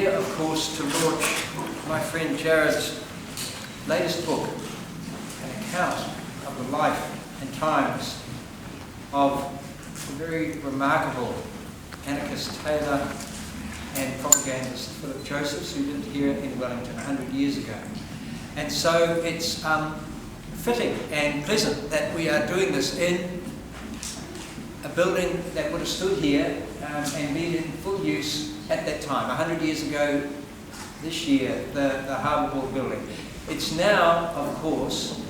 here, of course, to launch my friend Jared's latest book, an account of the life and times of the very remarkable anarchist tailor and propagandist Philip Josephs, who lived here in Wellington 100 years ago. And so it's fitting and pleasant that we are doing this in a building that would have stood here and been in full use at that time, 100 years ago this year, the Harbour Board building. It's now, of course,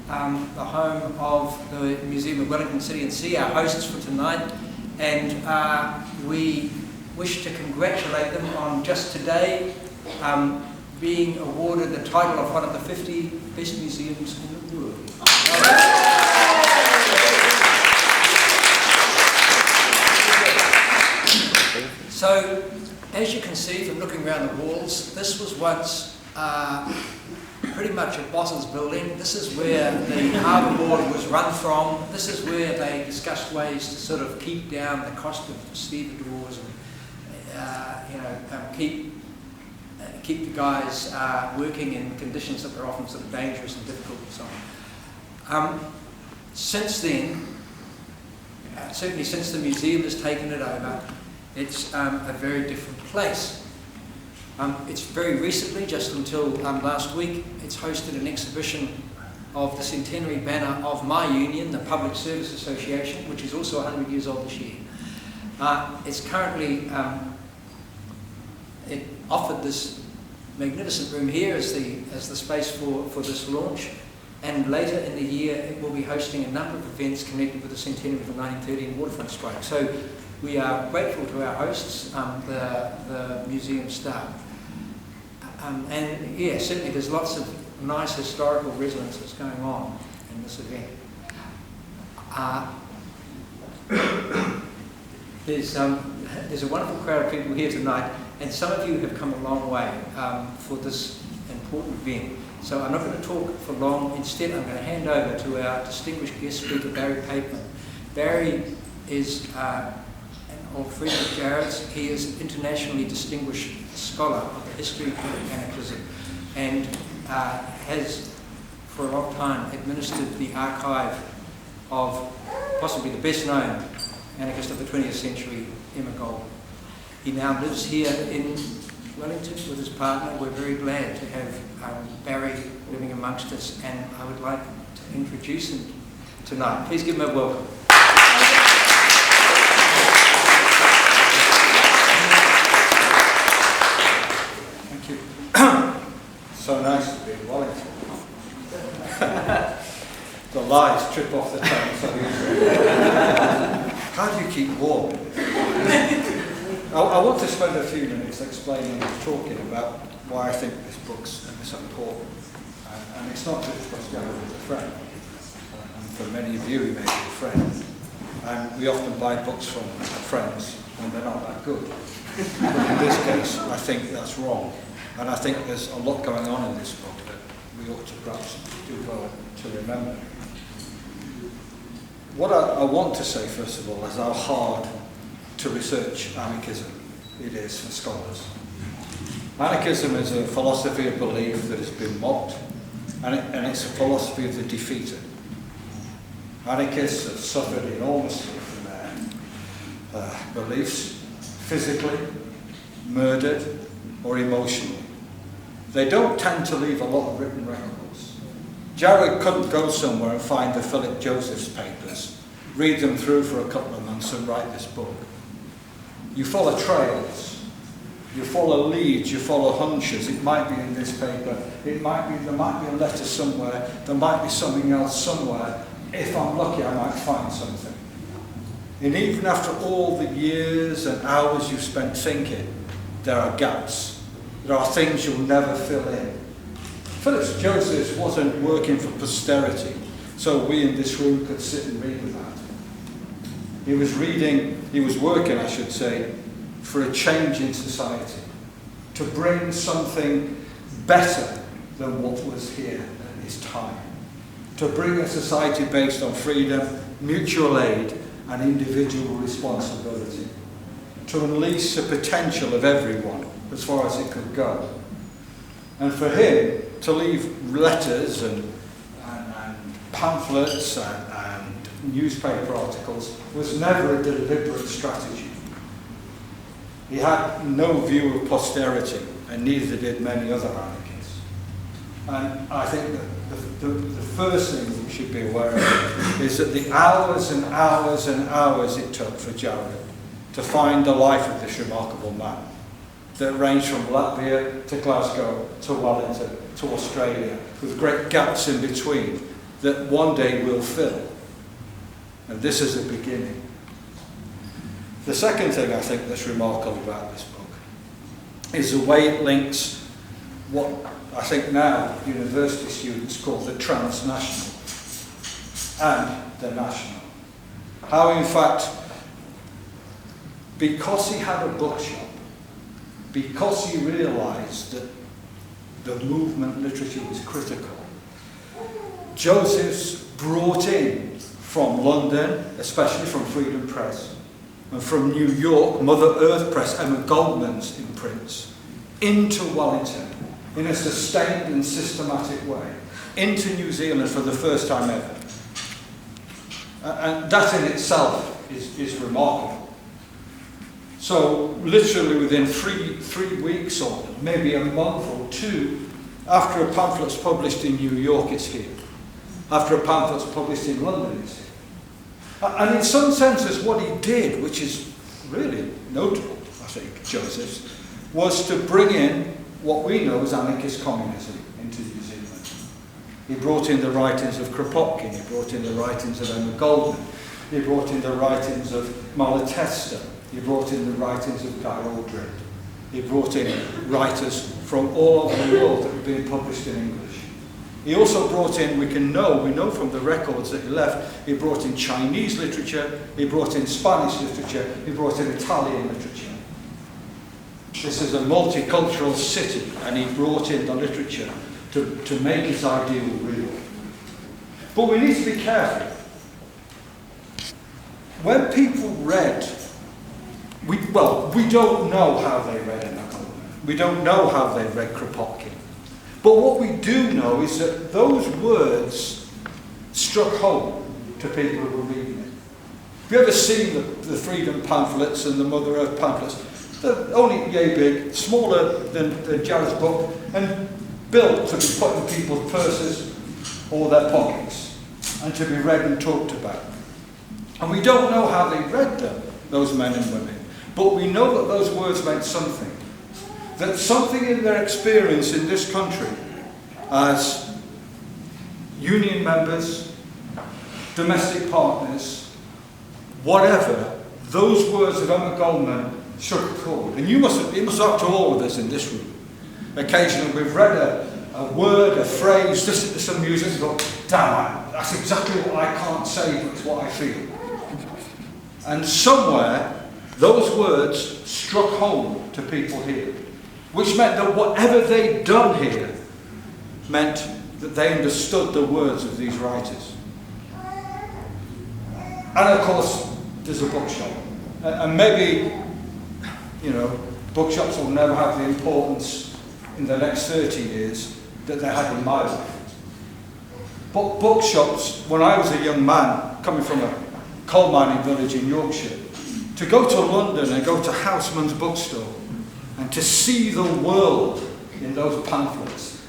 the home of the Museum of Wellington City and Sea, our hosts for tonight, and we wish to congratulate them on just today being awarded the title of one of the 50 best museums in the world. So, as you can see from looking around the walls, this was once pretty much a boss's building. This is where the Harbour Board was run from. This is where they discussed ways to sort of keep down the cost of stevedores and keep the guys working in conditions that are often sort of dangerous and difficult and so on. Since then, certainly since the museum has taken it over, it's a very different place. It's very recently, just until last week, it's hosted an exhibition of the centenary banner of my union, the Public Service Association, which is also 100 years old this year. It's currently, it offered this magnificent room here as the space for this launch, and later in the year it will be hosting a number of events connected with the centenary of the 1913 waterfront strike. So we are grateful to our hosts, the museum staff. And yeah, certainly there's lots of nice historical resonances going on in this event. There's a wonderful crowd of people here tonight, and some of you have come a long way for this important event. So I'm not going to talk for long. Instead, I'm going to hand over to our distinguished guest speaker, Barry Papeman. Barry is an old friend of Jared's. He is an internationally distinguished scholar of the history of anarchism, and has for a long time administered the archive of possibly the best known anarchist of the 20th century, Emma Goldman. He now lives here in Wellington with his partner. We're very glad to have Barry living amongst us, and I would like to introduce him tonight. Please give him a welcome. Thank you. So nice to be in Wellington. The lies trip off the tongue so easily. How do you keep warm? I want to spend a few minutes explaining and talking about why I think this book's so important. And it's not just because Jared is a friend. And for many of you, he may be a friend. And we often buy books from friends when they're not that good. But in this case, I think that's wrong. And I think there's a lot going on in this book that we ought to perhaps do well to remember. What I want to say, first of all, is how hard to research anarchism it is for scholars. Anarchism is a philosophy of belief that has been mocked, and it's a philosophy of the defeated. Anarchists have suffered enormously from their beliefs, physically, murdered, or emotionally. They don't tend to leave a lot of written records. Jared couldn't go somewhere and find the Philip Josephs papers, read them through for a couple of months and write this book. You follow trails, you follow leads, you follow hunches. It might be in this paper, there might be a letter somewhere, there might be something else somewhere. If I'm lucky, I might find something. And even after all the years and hours you've spent thinking, there are gaps. There are things you'll never fill in. Philip Josephs wasn't working for posterity, so we in this room could sit and read about it. He was working, I should say, for a change in society, to bring something better than what was here at his time, to bring a society based on freedom, mutual aid, and individual responsibility, to unleash the potential of everyone as far as it could go. And for him to leave letters and pamphlets and newspaper articles was never a deliberate strategy. He had no view of posterity, and neither did many other anarchists. And I think that the first thing we should be aware of is that the hours and hours and hours it took for Jared to find the life of this remarkable man that ranged from Latvia to Glasgow to Wellington to Australia, with great gaps in between that one day will fill. And this is the beginning. The second thing I think that's remarkable about this book is the way it links what I think now university students call the transnational and the national. How in fact, because he had a bookshop, because he realised that the movement literature was critical, Joseph's brought in from London, especially from Freedom Press, and from New York, Mother Earth Press, Emma Goldman's imprints, into Wellington in a sustained and systematic way, into New Zealand for the first time ever. And that in itself is remarkable. So literally within three weeks or maybe a month or two after a pamphlet's published in New York, it's here. After a pamphlet's published in London, it's here. And in some senses what he did, which is really notable, I think, Joseph's, was to bring in what we know as anarchist communism into New Zealand. He brought in the writings of Kropotkin, he brought in the writings of Emma Goldman, he brought in the writings of Malatesta, he brought in the writings of Guy Aldrin, he brought in writers from all over the world that were being published in English. He also brought in, we know from the records that he left, he brought in Chinese literature, he brought in Spanish literature, he brought in Italian literature. This is a multicultural city, and he brought in the literature to make his ideal real. But we need to be careful. When people read, we don't know how they read Emma Goldman. We don't know how they read Kropotkin. But what we do know is that those words struck home to people who were reading it. Have you ever seen the Freedom pamphlets and the Mother Earth pamphlets? They're only yay big, smaller than Jared's book, and built to be put in people's purses or their pockets, and to be read and talked about. And we don't know how they read them, those men and women, but we know that those words meant something. That something in their experience in this country as union members, domestic partners, whatever, those words of Emma Goldman struck a chord. And it must up to all of us in this room. Occasionally we've read a word, a phrase, listened to some music and go, damn, that's exactly what I can't say, but it's what I feel. And somewhere, those words struck home to people here. Which meant that whatever they'd done here meant that they understood the words of these writers. And of course, there's a bookshop. And maybe, bookshops will never have the importance in the next 30 years that they had in my life. But bookshops, when I was a young man coming from a coal mining village in Yorkshire, to go to London and go to Houseman's bookstore, and to see the world in those pamphlets,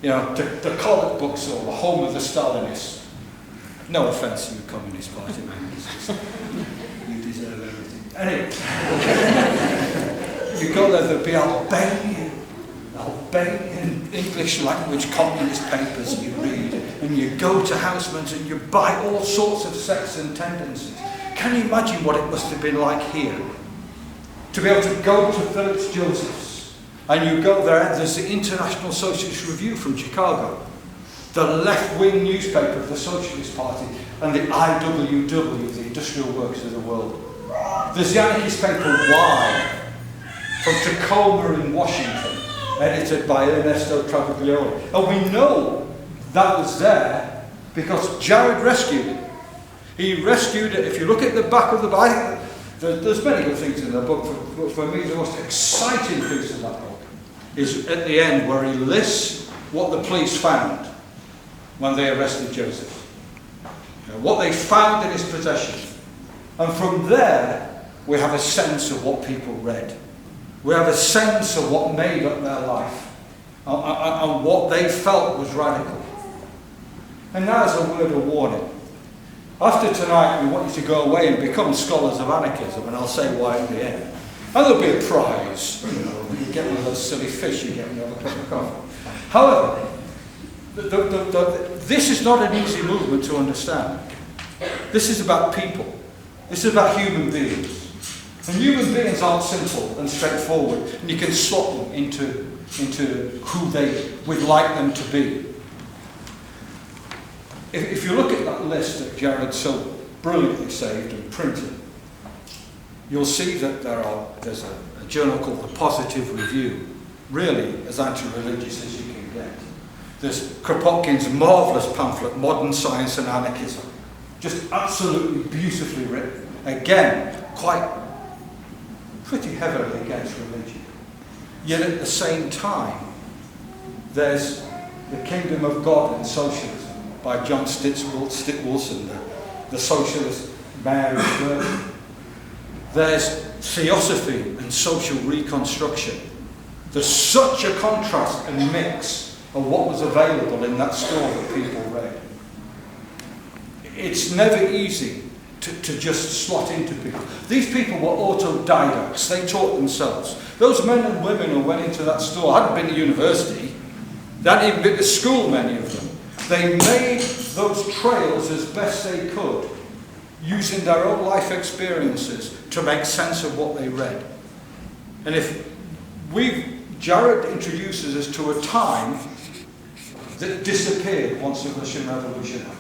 the Collett bookstore, the home of the Stalinists. No offence to you Communist Party members, you deserve everything. Anyway, you go there, there'll be Albanian English language communist papers you read, and you go to Houseman's and you buy all sorts of sects and tendencies. Can you imagine what it must have been like here? To be able to go to Phillips Joseph's, and you go there, there's the International Socialist Review from Chicago, the left-wing newspaper of the Socialist Party, and the IWW, the Industrial Workers of the World. There's the anarchist paper Y, from Tacoma in Washington, edited by Ernesto Travaglioli. And we know that was there because Jared rescued it. He rescued it. If you look at the back of the Bible, There's many good things in the book, but for me the most exciting piece of that book is at the end where he lists what the police found when they arrested Joseph. What they found in his possession. And from there, we have a sense of what people read. We have a sense of what made up their life and what they felt was radical. And now as a word of warning. After tonight, we want you to go away and become scholars of anarchism, and I'll say why at the end. And there'll be a prize. You get one of those silly fish you get when you have a cup of coffee. However, this is not an easy movement to understand. This is about people. This is about human beings. And human beings aren't simple and straightforward, and you can slot them into who they would like them to be. If you look at that list that Jared so brilliantly saved and printed, you'll see that there's a journal called The Positive Review, really as anti-religious as you can get. There's Kropotkin's marvellous pamphlet, Modern Science and Anarchism, just absolutely beautifully written. Again, pretty heavily against religion. Yet at the same time, there's The Kingdom of God and Socialism by John Stitt-Wilson, the socialist mayor of Berlin. There's Theosophy and Social Reconstruction. There's such a contrast and mix of what was available in that store that people read. It's never easy to just slot into people. These people were autodidacts. They taught themselves. Those men and women who went into that store hadn't been to university. They hadn't even been to school, many of them. They made those trails as best they could, using their own life experiences to make sense of what they read. And Jared introduces us to a time that disappeared once the Russian Revolution happened.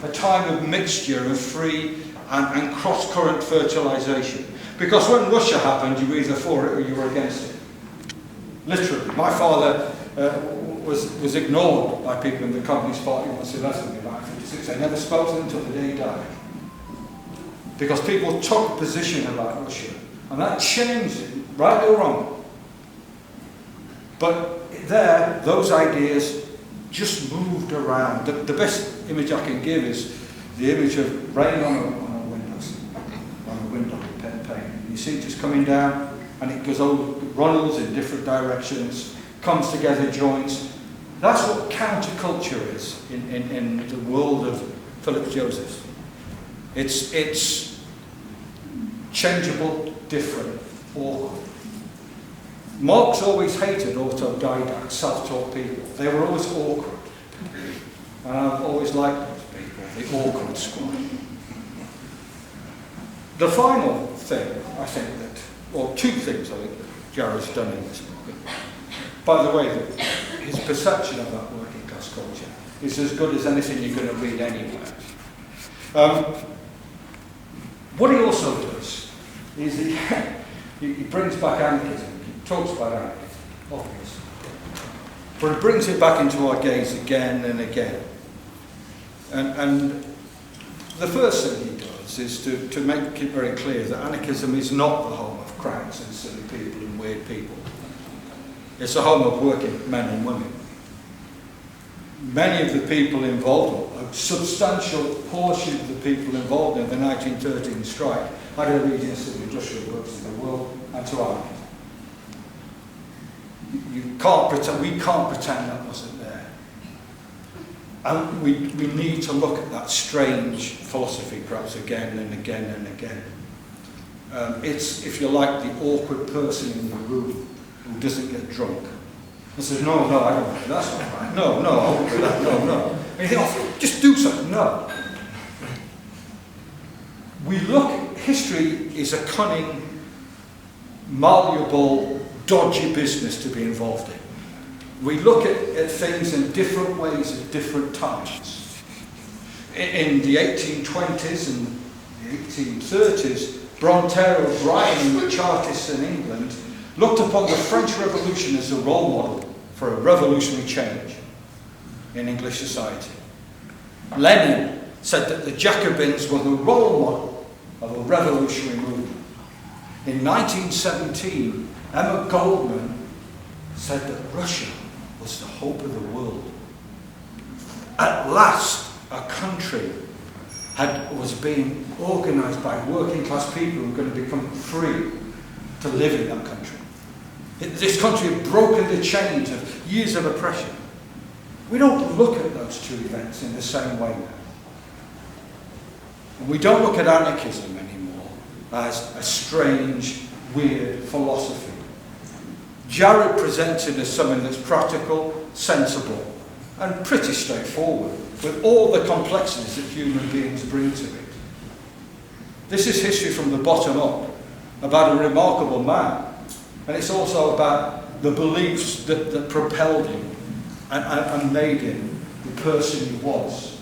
A time of mixture of free and cross-current fertilization. Because when Russia happened, you were either for it or you were against it. Literally. My father was ignored by people in the Communist Party once he left in 1956. They never spoke to him until the day he died. Because people took a position about Russia. And that changed it, right or wrong. But there, those ideas just moved around. The best image I can give is the image of rain on a window pane. You see it just coming down, and it goes over, runnels in different directions, comes together, joins. That's what counterculture is in the world of Philip Joseph. It's changeable, different, awkward. Marx always hated autodidact, self-taught people. They were always awkward. And I've always liked those people, the awkward squad. The final thing, I think two things I think that Jared's done in this book. By the way, his perception of that working class culture is as good as anything you're going to read anywhere. What he also does is he brings back anarchism. Talks about anarchism, obviously. But it brings it back into our gaze again and again. And the first thing he does is to make it very clear that anarchism is not the home of cranks and silly people and weird people. It's the home of working men and women. Many of the people involved, a substantial portion of the people involved in the 1913 strike had allegiance to the industrial workers of the world and to anarchism. We can't pretend that wasn't there. And we need to look at that strange philosophy perhaps again and again and again. It's, if you like, the awkward person in the room who doesn't get drunk. And says, no, I don't do that's not right. No, I won't do that, no. And you think, oh, just do something. No. History is a cunning, malleable, dodgy business to be involved in. We look at things in different ways at different times. In the 1820s and the 1830s, Bronte, O'Brien and the Chartists in England looked upon the French Revolution as a role model for a revolutionary change in English society. Lenin said that the Jacobins were the role model of a revolutionary movement. In 1917, Emma Goldman said that Russia was the hope of the world. At last, a country was being organised by working class people who were going to become free to live in that country. This country had broken the chains of years of oppression. We don't look at those two events in the same way now. And we don't look at anarchism anymore as a strange, weird philosophy. Jared presents it as something that's practical, sensible, and pretty straightforward, with all the complexities that human beings bring to it. This is history from the bottom up, about a remarkable man, and it's also about the beliefs that propelled him and made him the person he was.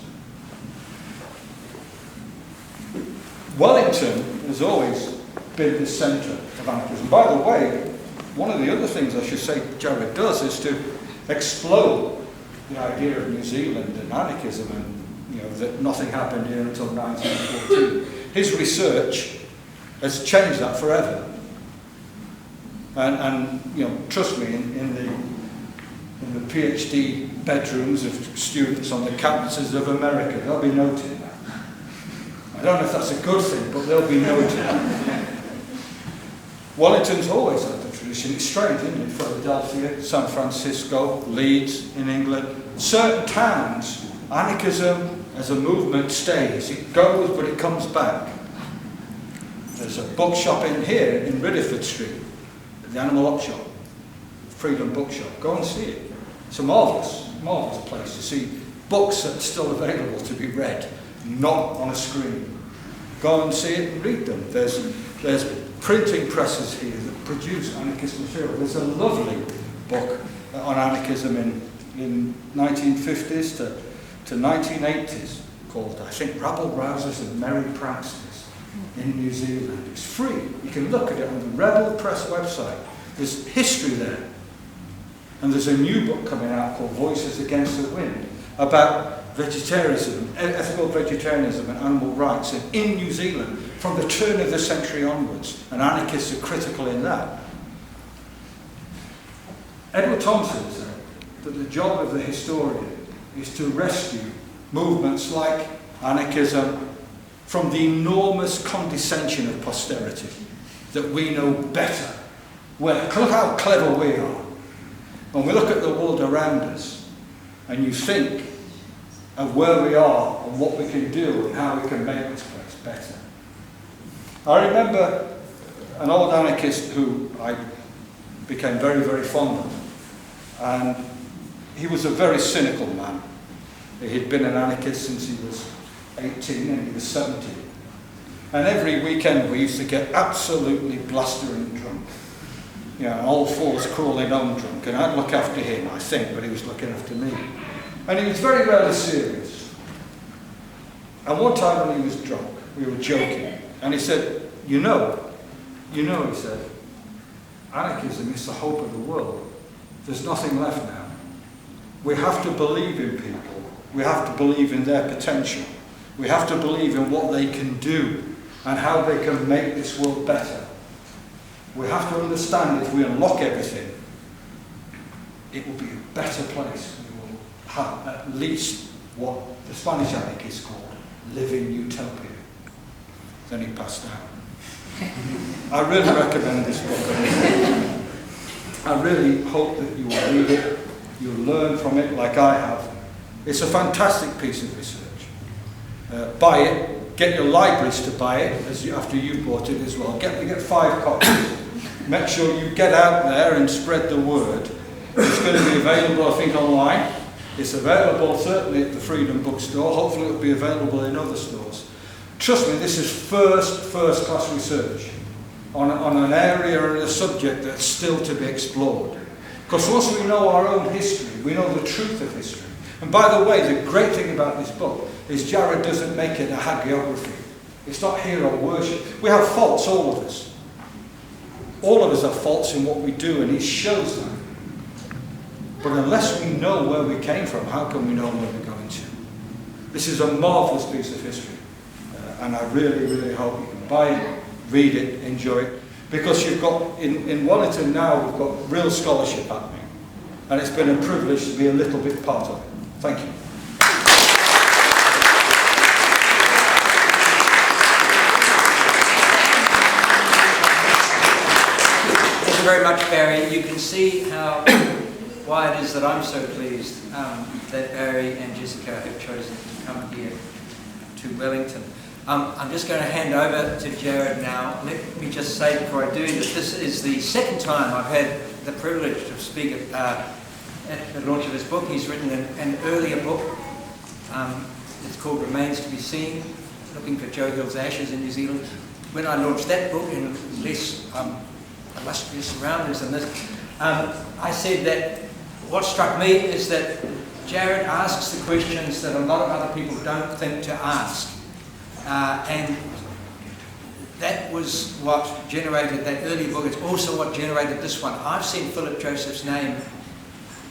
Wellington has always been the centre of anarchism. By the way, one of the other things I should say Jared does is to explode the idea of New Zealand and anarchism, and that nothing happened here until 1914. His research has changed that forever. And trust me, in the PhD bedrooms of students on the campuses of America, they'll be noting that. I don't know if that's a good thing, but they'll be noting that. Wellington's always had the tradition. It's strange, isn't it? Philadelphia, San Francisco, Leeds in England. Certain towns, anarchism as a movement stays. It goes, but it comes back. There's a bookshop in here, in Ridderford Street, the Animal Up Shop, Freedom Bookshop. Go and see it. It's a marvellous, marvellous place to see books that are still available to be read, not on a screen. Go and see it and read them. There's printing presses here that produce anarchist material. There's a lovely book on anarchism in 1950s to 1980s called, I think, Rabble Rousers and Merry Pranksters in New Zealand. It's free. You can look at it on the Rebel Press website. There's history there. And there's a new book coming out called Voices Against the Wind about vegetarianism, ethical vegetarianism and animal rights in New Zealand from the turn of the century onwards, and anarchists are critical in that. Edward Thompson said that the job of the historian is to rescue movements like anarchism from the enormous condescension of posterity, that we know better. Look how clever we are. When we look at the world around us and you think of where we are and what we can do and how we can make this place better. I remember an old anarchist who I became very, very fond of, and he was a very cynical man. He'd been an anarchist since he was 18 and he was 17. And every weekend we used to get absolutely blustering drunk. Old fours crawling home drunk, and I'd look after him, I think, but he was looking after me. And he was very rarely serious. And one time when he was drunk, we were joking, and he said, you know, he said, anarchism is the hope of the world. There's nothing left now. We have to believe in people. We have to believe in their potential. We have to believe in what they can do and how they can make this world better. We have to understand if we unlock everything, it will be a better place. We will have at least what the Spanish anarchists called living utopia. Then he passed out. I really recommend this book. I really hope that you will read it, you'll learn from it like I have. It's a fantastic piece of research. Buy it, get your libraries to buy it after you bought it as well. You get 5 copies. Make sure you get out there and spread the word. It's going to be available, I think, online. It's available certainly at the Freedom Bookstore. Hopefully it will be available in other stores. Trust me, this is first-class research on an area and a subject that's still to be explored. Because once we know our own history, we know the truth of history. And by the way, the great thing about this book is Jared doesn't make it a hagiography. It's not hero worship. We have faults, all of us. All of us have faults in what we do, and he shows that. But unless we know where we came from, how can we know where we're going to? This is a marvellous piece of history, and I really, really hope you can buy buy, read it, enjoy it. Because you've got, in Wellington now, we've got real scholarship happening. And it's been a privilege to be a little bit part of it. Thank you. Thank you very much, Barry. You can see why it is that I'm so pleased that Barry and Jessica have chosen to come here to Wellington. I'm just going to hand over to Jared now. Let me just say before I do that this is the second time I've had the privilege to speak at the launch of his book. He's written an earlier book. It's called Remains to be Seen, Looking for Joe Hill's Ashes in New Zealand. When I launched that book in less illustrious surroundings than this, I said that what struck me is that Jared asks the questions that a lot of other people don't think to ask. And that was what generated that early book. It's also what generated this one. I've seen Philip Joseph's name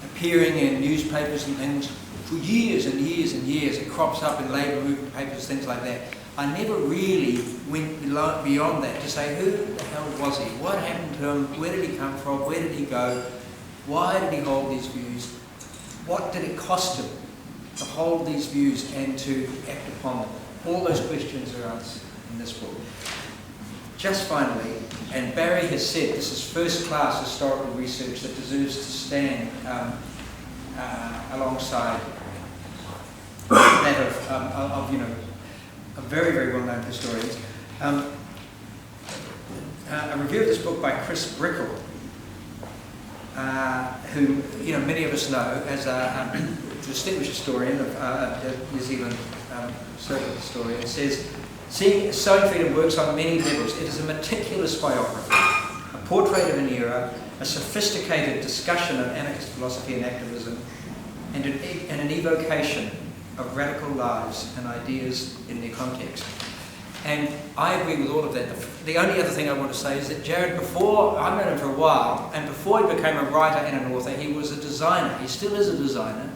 appearing in newspapers and things for years and years and years. It crops up in labour movement papers, things like that. I never really went beyond that to say, who the hell was he? What happened to him? Where did he come from? Where did he go? Why did he hold these views? What did it cost him to hold these views and to act upon them? All those questions are answered in this book. Just finally, and Barry has said this is first-class historical research that deserves to stand alongside that of very, very well-known historians. A review of this book by Chris Brickell, who many of us know as a distinguished historian of New Zealand, circuit historian, says, Sowing Freedom works on many levels. It is a meticulous biography, a portrait of an era, a sophisticated discussion of anarchist philosophy and activism, and an evocation of radical lives and ideas in their context. And I agree with all of that. The only other thing I want to say is that Jared, before, I've known him for a while, and before he became a writer and an author, he was a designer. He still is a designer,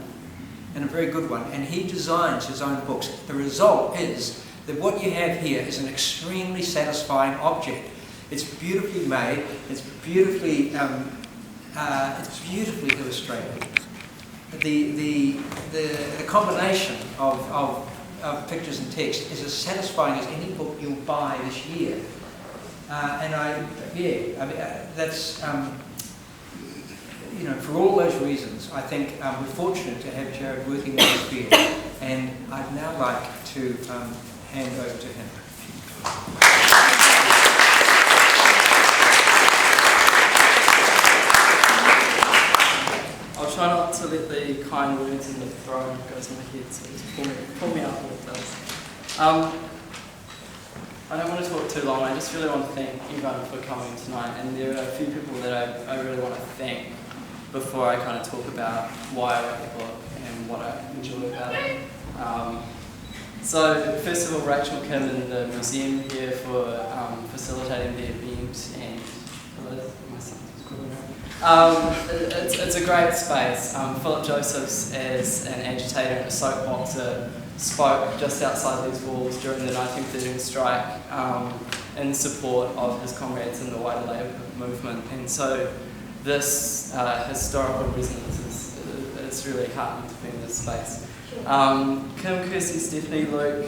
and a very good one. And he designs his own books. The result is that what you have here is an extremely satisfying object. It's beautifully made. It's beautifully illustrated. The combination of pictures and text is as satisfying as any book you'll buy this year. That's for all those reasons, I think we're fortunate to have Jared working in this field, and I'd now like to hand over to him. I'll try not to let the kind words in the throne go to my head, so just pull me out when it does. I don't want to talk too long. I just really want to thank everyone for coming tonight, and there are a few people that I really want to thank before I kind of talk about why I wrote the book and what I enjoy about it. So first of all, Rachel Kim and the museum here for facilitating the event, and it's a great space. Philip Josephs, as an agitator and a soapboxer, spoke just outside these walls during the 1913 strike in support of his comrades in the wider labour movement, and so this historical resonance is really heartening to be in this space. Kim, Kirsty, Stephanie, Luke,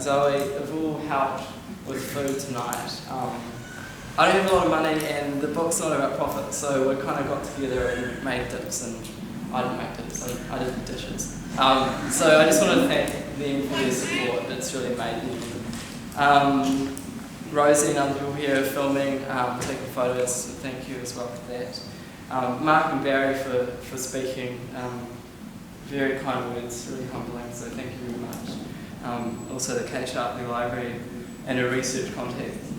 Zoe have all helped with food tonight. I don't have a lot of money, and the book's not about profit, so we kind of got together and made dips, and I didn't make dips, I did the dishes. So I just want to thank them for their support. It's really made them. Rosie and other people here filming, taking photos, so thank you as well for that. Mark and Barry for speaking. Very kind words, really humbling, so thank you very much. Also the K Sharpley Library and a research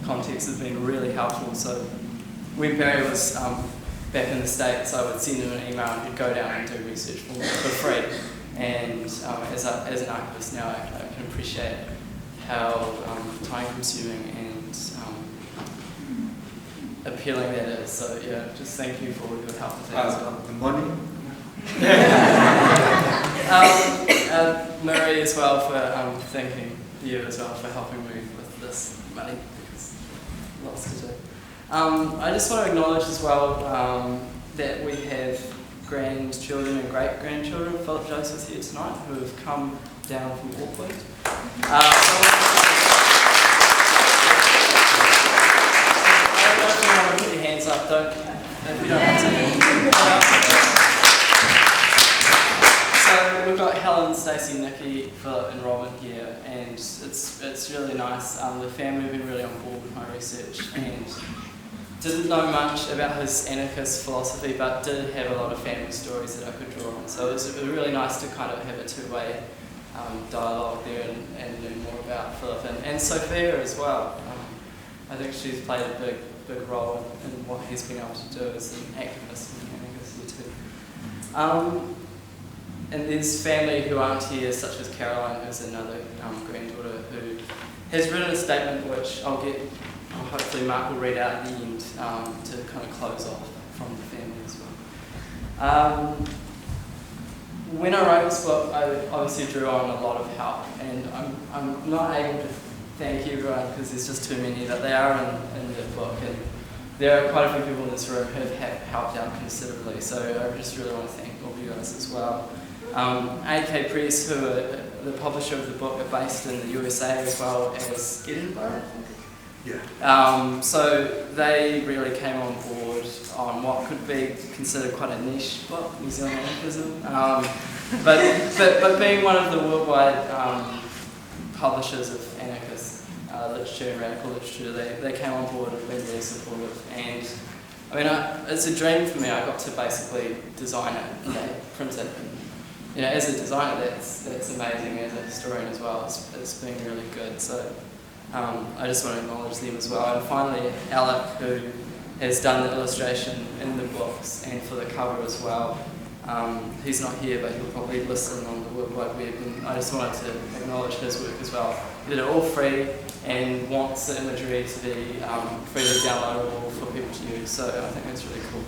context has been really helpful. So when Barry was back in the States, I would send him an email and he'd go down and do research for free. And as an archivist now, I can appreciate how time-consuming and appealing that is. So yeah, just thank you for all your help with that as well. The money? Marie as well for thanking you as well for helping me with this money. lots to do. I just want to acknowledge as well that we have grandchildren and great-grandchildren of Philip Joseph here tonight who have come down from Auckland. I don't know if you want to put your hands up, if you don't have to. So we've got Helen, Stacey, Nikki, Philip and Robin here, and it's really nice. The family have been really on board with my research and didn't know much about his anarchist philosophy, but did have a lot of family stories that I could draw on. So it was really nice to kind of have a two-way dialogue there and learn more about Philip and Sophia as well. I think she's played a big role in what he's been able to do as an activist and anarchist here too. And there's family who aren't here, such as Caroline, who's another granddaughter, who has written a statement which hopefully Mark will read out at the end to kind of close off from the family as well. When I wrote this book, I obviously drew on a lot of help, and I'm not able to thank everyone because there's just too many, but they are in the book, and there are quite a few people in this room who have helped out considerably, so I just really want to thank all of you guys as well. AK Press, who are the publisher of the book, are based in the USA as well as Edinburgh, I think. Yeah. So they really came on board on what could be considered quite a niche book, New Zealand Anarchism. But being one of the worldwide publishers of anarchist literature and radical literature, they came on board and been really supportive. And I mean, it's a dream for me. I got to basically design it and they print it. And, as a designer, that's amazing. As a historian as well, it's been really good. So I just want to acknowledge them as well. And finally, Alec, who has done the illustration in the books and for the cover as well. He's not here, but he'll probably listen on the World Wide Web. And I just wanted to acknowledge his work as well. He did it all free and wants the imagery to be freely downloadable for people to use. So I think that's really cool.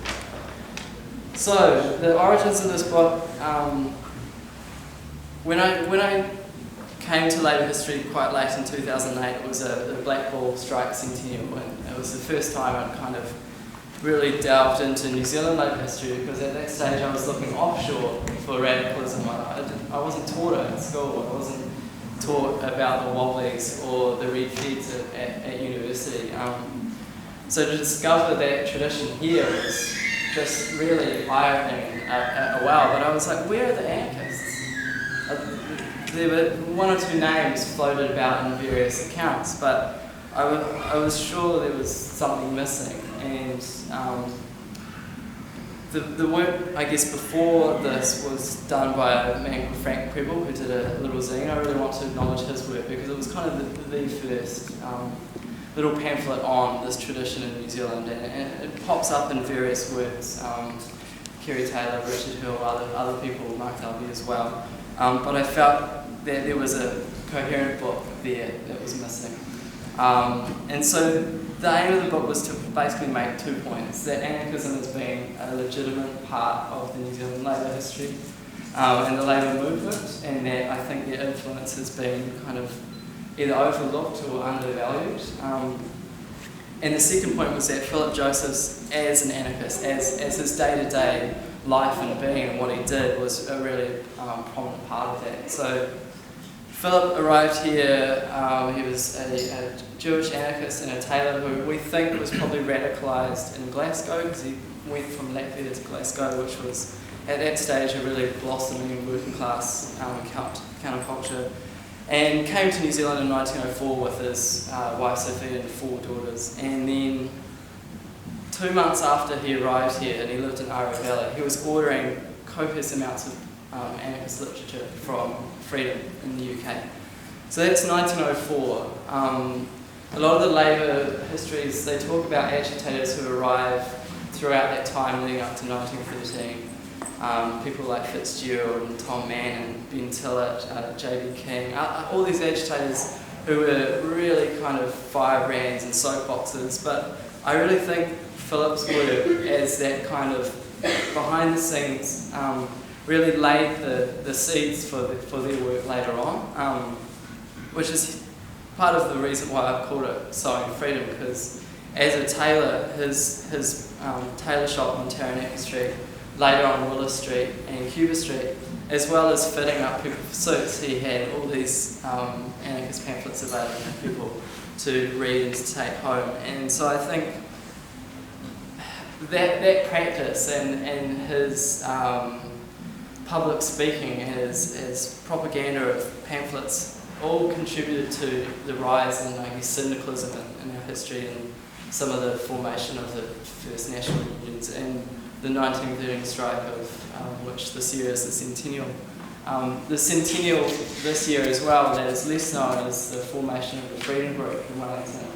So the origins of this book. When I came to labour history quite late in 2008, it was the Black Ball strike centennial, and it was the first time I'd kind of really delved into New Zealand labour history, because at that stage I was looking offshore for radicalism. I wasn't taught it at school. I wasn't taught about the Wobblies or the Red Feds at university. So to discover that tradition here was just really eye-opening. Wow, but I was like, where are the anarchists? There were one or two names floated about in various accounts, but I was sure there was something missing. And the work, I guess, before this was done by a man called Frank Preble, who did a little zine. I really want to acknowledge his work because it was kind of the first little pamphlet on this tradition in New Zealand, and it pops up in various works. Kerry Taylor, Richard Hill, other people, Mark Dalby as well. But I felt that there was a coherent book there that was missing. And so the aim of the book was to basically make 2 points: that anarchism has been a legitimate part of the New Zealand labour history and the labour movement, and that I think their influence has been kind of either overlooked or undervalued. And the second point was that Philip Joseph, as an anarchist, as his day-to-day life and being and what he did, was a really prominent part of that. So Philip arrived here. He was a Jewish anarchist and a tailor who we think was probably radicalised in Glasgow, because he went from Latvia to Glasgow, which was at that stage a really blossoming working class counterculture, and came to New Zealand in 1904 with his wife Sophia and 4 daughters. And then 2 months after he arrived here, and he lived in Aro Valley, he was ordering copious amounts of anarchist literature from Freedom in the UK. So that's 1904. A lot of the labour histories, they talk about agitators who arrive throughout that time leading up to 1913. People like Fitzgerald and Tom Mann and Ben Tillett, J.B. King, all these agitators who were really kind of firebrands and soapboxes. But I really think Philip's work as that kind of behind the scenes really laid the seeds for their work later on, which is part of the reason why I've called it Sowing Freedom, because as a tailor, his tailor shop on Taranaki Street, later on Willis Street and Cuba Street, as well as fitting up people for suits, he had all these anarchist pamphlets available for people to read and to take home. And so I think that practice and his public speaking and his propaganda of pamphlets all contributed to the rise in, I guess, syndicalism in our history and some of the formation of the first national unions and the 1913 strike, of which this year is the centennial. The centennial this year as well, that is less known, is the formation of the Freedom Group in Wellington,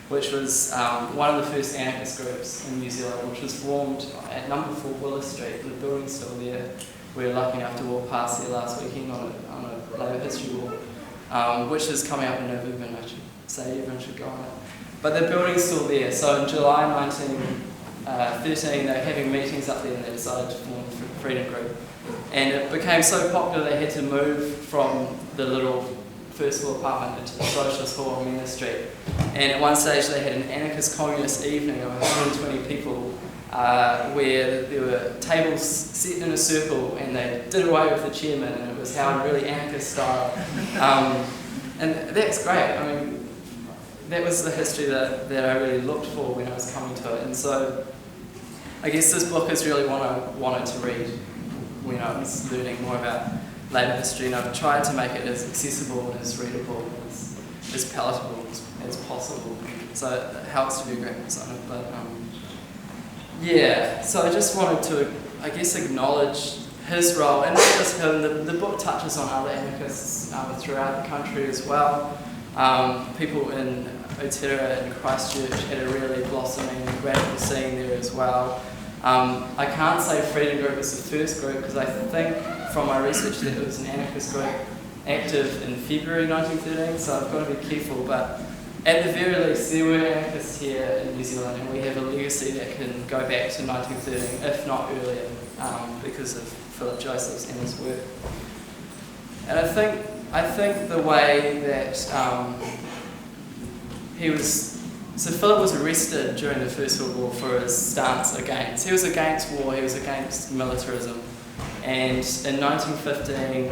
which was one of the first anarchist groups in New Zealand, which was formed at number 4 Willis Street. The building's still there. We were lucky enough to walk past there last weekend on a Labour history walk, which is coming up in November, and I should say everyone should go on it. But the building's still there. So in July 1913, they were having meetings up there and they decided to form the Freedom Group. And it became so popular they had to move from the little first floor apartment into the Socialist Hall on Manor Street. And at one stage they had an anarchist communist evening of 120 people where there were tables set in a circle and they did away with the chairman and it was held really anarchist style. And that's great. I mean, that was the history that I really looked for when I was coming to it. And so I guess this book is really what I wanted to read when I was learning more about Labour history, and I've tried to make it as accessible and as readable and as palatable as possible. So it helps to be a graphic designer. But yeah, so I just wanted to, I guess, acknowledge his role, and not just him. The book touches on other anarchists throughout the country as well. People in Aotearoa and Christchurch had a really blossoming radical scene there as well. I can't say Freedom Group was the first group because I think from my research that it was an anarchist group active in February 1913, so I've got to be careful, but at the very least there were anarchists here in New Zealand and we have a legacy that can go back to 1913, if not earlier, because of Philip Joseph's and his work. And I think the way that so Philip was arrested during the First World War for his stance against. He was against war, he was against militarism. And in 1915,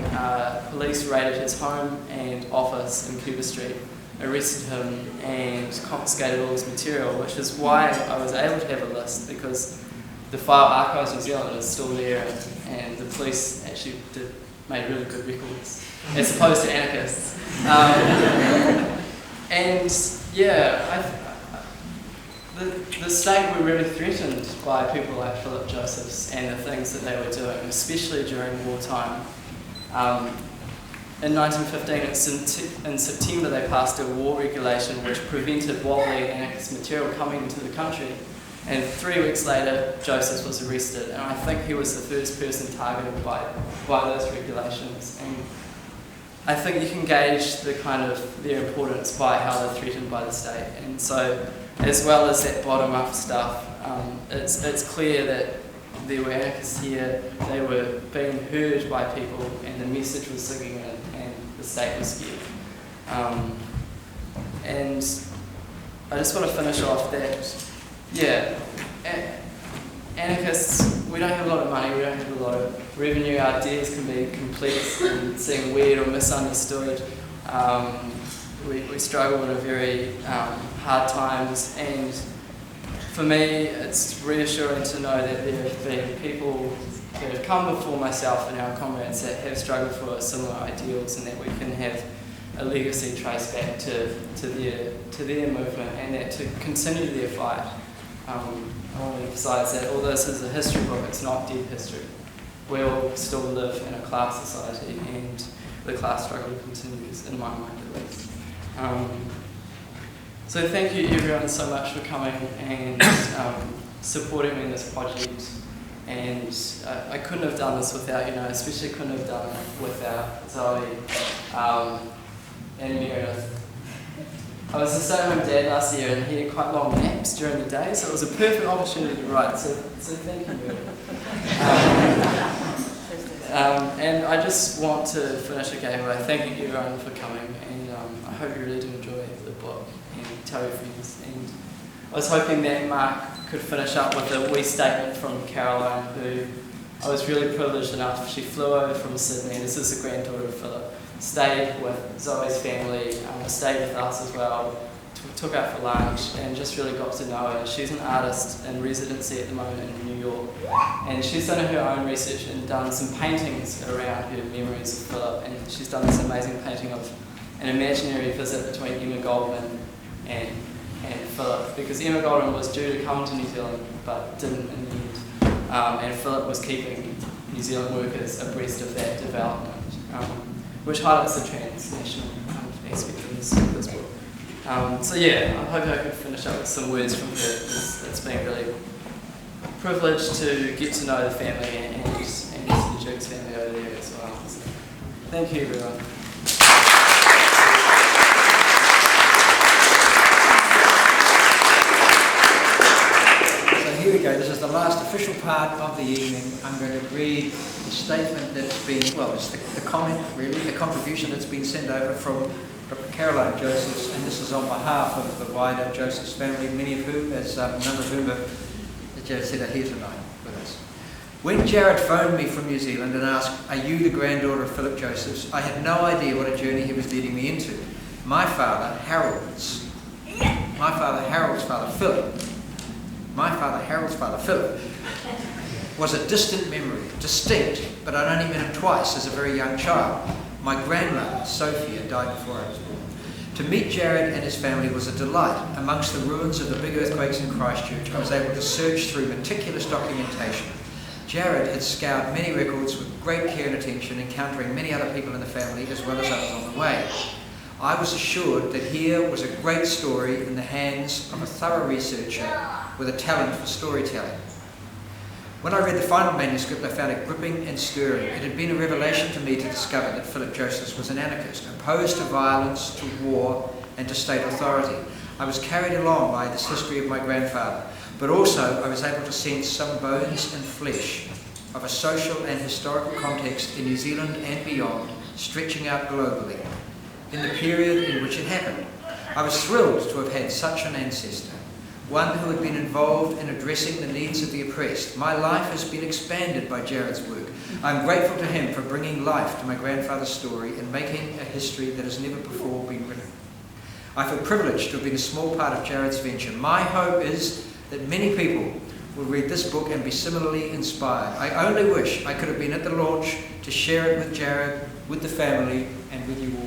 police raided his home and office in Cuba Street, arrested him and confiscated all his material, which is why I was able to have a list, because the File Archives New Zealand is still there and the police actually made really good records, as opposed to anarchists. And yeah, the state were really threatened by people like Philip Josephs and the things that they were doing, especially during wartime. In 1915, in September, they passed a war regulation which prevented wobbly anarchist material coming into the country. And 3 weeks later, Josephs was arrested, and I think he was the first person targeted by those regulations. And I think you can gauge the kind of their importance by how they're threatened by the state. And so, as well as that bottom-up stuff, it's clear that there were anarchists here, they were being heard by people, and the message was sinking in, and the state was scared. And I just want to finish off that, yeah, anarchists, we don't have a lot of money, we don't have a lot of revenue, our ideas can be complex and seem weird or misunderstood. We struggle in a very hard times, and for me it's reassuring to know that there have been people that have come before myself and our comrades that have struggled for similar ideals, and that we can have a legacy traced back to their movement, and that to continue their fight. I want to emphasise that although this is a history book, it's not dead history. We all still live in a class society, and the class struggle continues, in my mind at least. So thank you everyone so much for coming and supporting me in this project. And I couldn't have done this without, especially couldn't have done it without Zoe and Meredith. I was a stay-at-home dad last year and he had quite long naps during the day, so it was a perfect opportunity to write, so thank you, Meredith. And I just want to finish again by thanking everyone for coming, and I hope you really do enjoy the book and tell your friends. And I I was hoping that Mark could finish up with a wee statement from Caroline, who I was really privileged enough. She flew over from Sydney. This is the granddaughter of Philip. Stayed with Zoe's family, stayed with us as well, took out for lunch, and just really got to know her. She's an artist in residency at the moment in New York, and she's done her own research and done some paintings around her memories of Philip, and she's done this amazing painting of an imaginary visit between Emma Goldman and Philip, because Emma Goldman was due to come to New Zealand but didn't in the end, and Philip was keeping New Zealand workers abreast of that development, which highlights the transnational aspect of this book. So yeah, I hope I can finish up with some words from her, because it's been really a privilege to get to know the family and get to the Jukes family over there as well. So, thank you everyone. Here we go. This is the last official part of the evening. I'm going to read the statement that's been, well, it's the comment, really, the contribution that's been sent over from Dr. Caroline Josephs, and this is on behalf of the wider Josephs family, many of whom, as a number of whom as Jared said, are here tonight with us. When Jared phoned me from New Zealand and asked, "Are you the granddaughter of Philip Josephs?" I had no idea what a journey he was leading me into. My father, Harold's father, Philip, was a distant memory, distinct, but I'd only met him twice as a very young child. My grandmother, Sophia, died before I was born. To meet Jared and his family was a delight. Amongst the ruins of the big earthquakes in Christchurch, I was able to search through meticulous documentation. Jared had scoured many records with great care and attention, encountering many other people in the family as well as others on the way. I was assured that here was a great story in the hands of a thorough researcher with a talent for storytelling. When I read the final manuscript, I found it gripping and stirring. It had been a revelation to me to discover that Philip Josephs was an anarchist, opposed to violence, to war, and to state authority. I was carried along by this history of my grandfather, but also I was able to sense some bones and flesh of a social and historical context in New Zealand and beyond, stretching out globally, in the period in which it happened. I was thrilled to have had such an ancestor, one who had been involved in addressing the needs of the oppressed. My life has been expanded by Jared's work. I'm grateful to him for bringing life to my grandfather's story and making a history that has never before been written. I feel privileged to have been a small part of Jared's venture. My hope is that many people will read this book and be similarly inspired. I only wish I could have been at the launch to share it with Jared, with the family, and with you all.